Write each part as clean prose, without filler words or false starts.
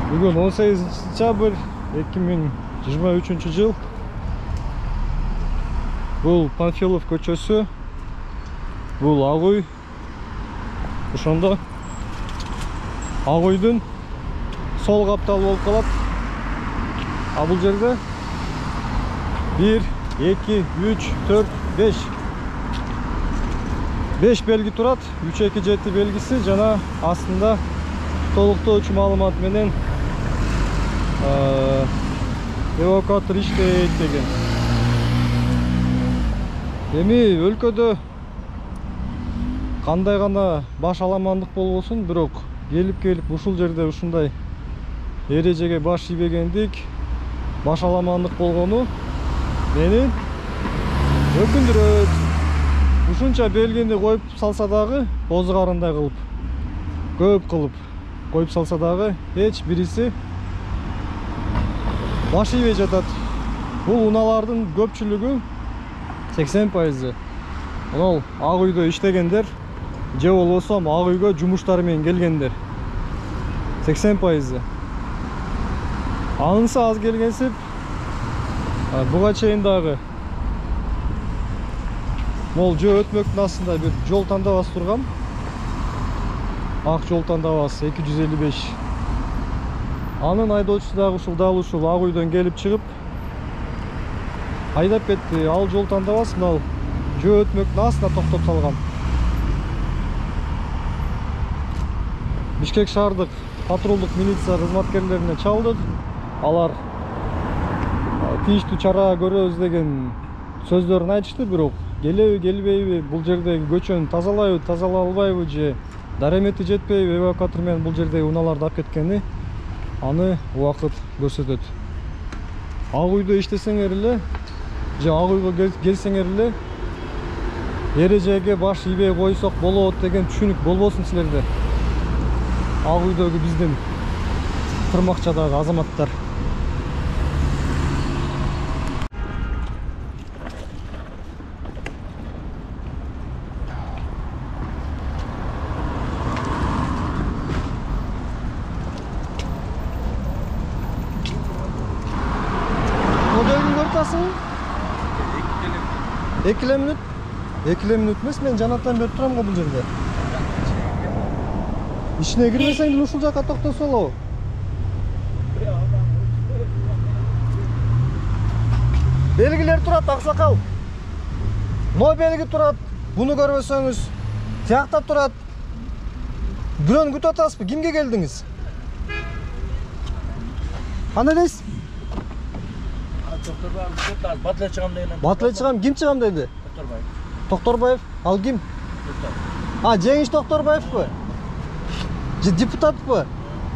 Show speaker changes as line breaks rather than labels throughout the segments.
Бүгін 18 сентябрь 2023 жыл. Бұл Панфилов көчөсү. Бұл Ағуй. Ошондо Ағуйдун сол капталы болуп калат. А бул жерде 1, 2, 3, 4, 5. 5 белги турат. 327 белгиси жана астында толуктоочу маалымат менен эвакуатор иштейт деген. Эми өлкөдө кандай гана баш аламандык болбосун, бирок келип ушул жерде ушундай эрежеге баш ийбегендик, баш аламандык болгону мени өкүндүрөт. Ушунча белгини коюп салса дагы, бозгарындай кылып, көп кылып коюп салса дагы эч бириси баш ийбей жатат. Бул унаалардын көпчүлүгү 80%. Ол ак үйдө иштегендер, же болбосо ак үйгө жумуштары менен келгендер. 80%. Анысы аз келгенсип, буга чейин дагы мол жөө өтмөктүн астында бир жол тандабасы турган. Ак жол тандабасы 255. Анын айдоочусу дагы ушул ак үйдөн келип чыгып айдап кетти. Ал жол тандабасы мынау жөө өтмөктүн астына токтоп салган. Бишкек шаардык патрулдук милиция кызматкерлерине чалдык. Алар тийиштүү чара көрөбүз деген сөздөрүн айтышты, бирок келеби келбейби, бул жердеги көчөнү тазалайбы, тазалай албайбы, же даремети жетпейби эвакуатор менен бул жердеги унааларды алып кеткени аны убакыт көрсөтөт. Ак үйдө иштесеңер эле, же ак үйгө келсеңер эле эрежеге баш ийбей койсок болот деген түшүнүк болбосун силерде. Ак үйдөгү биздин Кырмакчадагы азаматтар. Экиле мүнөт? Экиле мүнөт эмес, мен жанаттан бери турам го бул жерде. Ичине кирбесең деле ушул жакка токтосо болобу? Белгилер турат, аксакал. Но белги турат. Буну көрбөсөңүз, тияктап турат. Бирөөнү күтүп атасызбы? Кимге келдиңиз? Кандай дейсиз?
Батлет чыгам деген.
Батлет чыгам, ким чыгам деди?
Токторбаев.
Токторбаев? Ал ким? Жеңиш Токторбаевпы? Же депутатпы?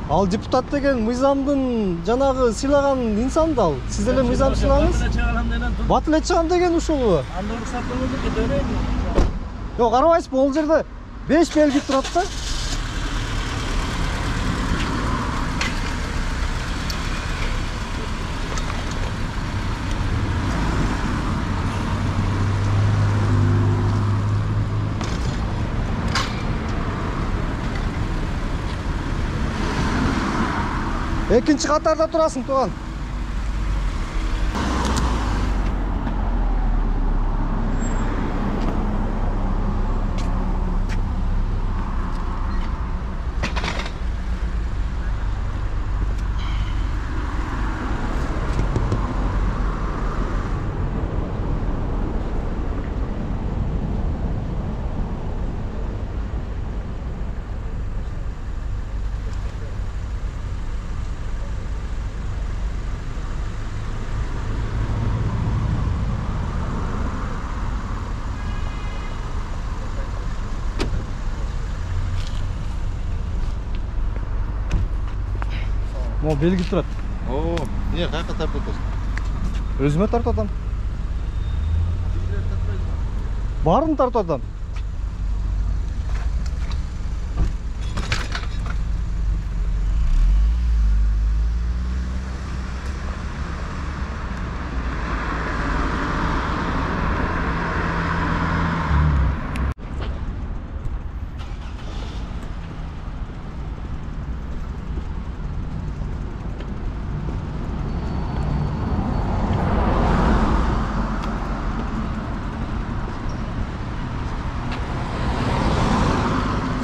Ал депутат деген мыйзамдын жанагы сыйлаган инсан да ал. Сиз деле мыйзам сыйлагаңыз. Батлет чыгам деген ушулбу?
Анда уруксат болгондо кетебейби?
Жок, карабайсызбы, бул жерде 5 белги турат да. Экинчи катарда турасың, туган. Mo belgi turат.
О, не, каяка тартып атасың?
Өзүмө тартып атам. Барын тартып атам.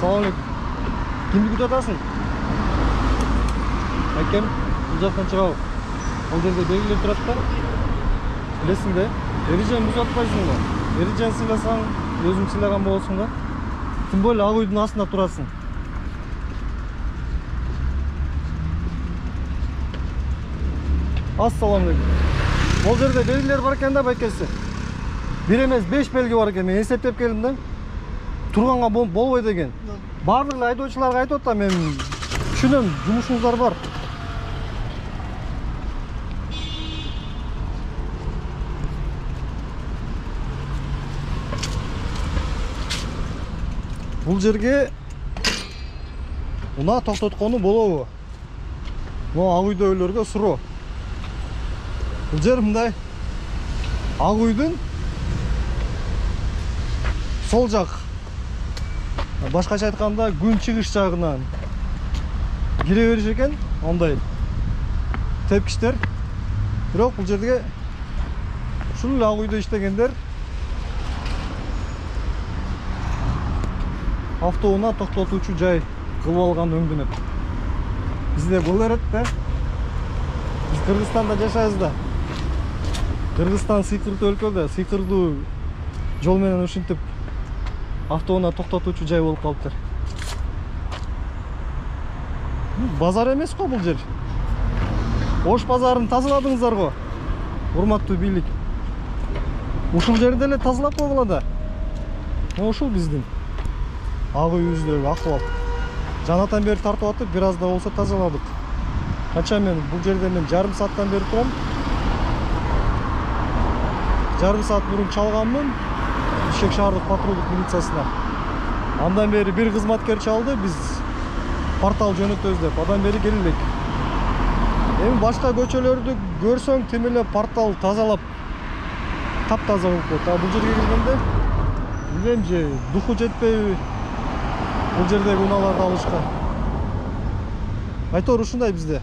Assalamualaikum. Kimdi күтіп атасың? Әкем, бұл жақтан шығабы. Ол жерде белгілер тұрады да. Білесің де, ережені бұзып атпайсың ба? Ережені сыйласаң, өзің сыйлаған боласың да. Тем более ақ үйдің астында тұрасың. Ассаламалейкум. Ол жерде белгілер бар екен да байкесі. Bir емес 5 белгі бар екен. Мен есептеп келдім да. Тұрғанға болбайды екен. Барлық айдоочыларға айтып отыр, мен түсінемін, жұмысыңыздар бар. Бұл жерге мына тоқтатқаны болобу. Мына ақ үйдөгүлөргө суроо. Бұл жер мындай ақ үйдүн сол жақ. Башкача айтканда күн чыгыш жагынан кире бериш экен, ондай тепкичтер. Бирок бул жерге ушул ак үйдө иштегендер автоунаа токтотуучу жай кылып алган өңдөнөт. Бизде бул эрет да. Биз Кыргызстанда жашайбыз да. Кыргызстан сыйкырдуу өлкө да, сыйкырдуу жол менен ушинтип автоунаа токтотуучу жай болуп калыптыр. Базар эмес го бул жер. Ош базарын тазаладыңыздар го. Урматтуу бийлик. Ушул жерде эле тазалап койгула да. Ушул биздин ак үйүбүздөгү акыбал. Жанатан бери тартып атып, бир аз да болсо тазаладык. Канча мен бул жерде жарым сааттан бери турам. Жарым саат мурун чалганмын. Бишкек шаардык патрулдук милициясына. Андан бери бир кызматкер чалды, биз портал жөнөтөбүз деп. Андан бери келелик. Эми башка көчөлөрдү көрсөң, тим эле портал тазалап таптаза болуп калат. Бул жерге келгенде билем же духу жетпейби? Бул жердеги унааларды алышка. Айтор ушундай бизде.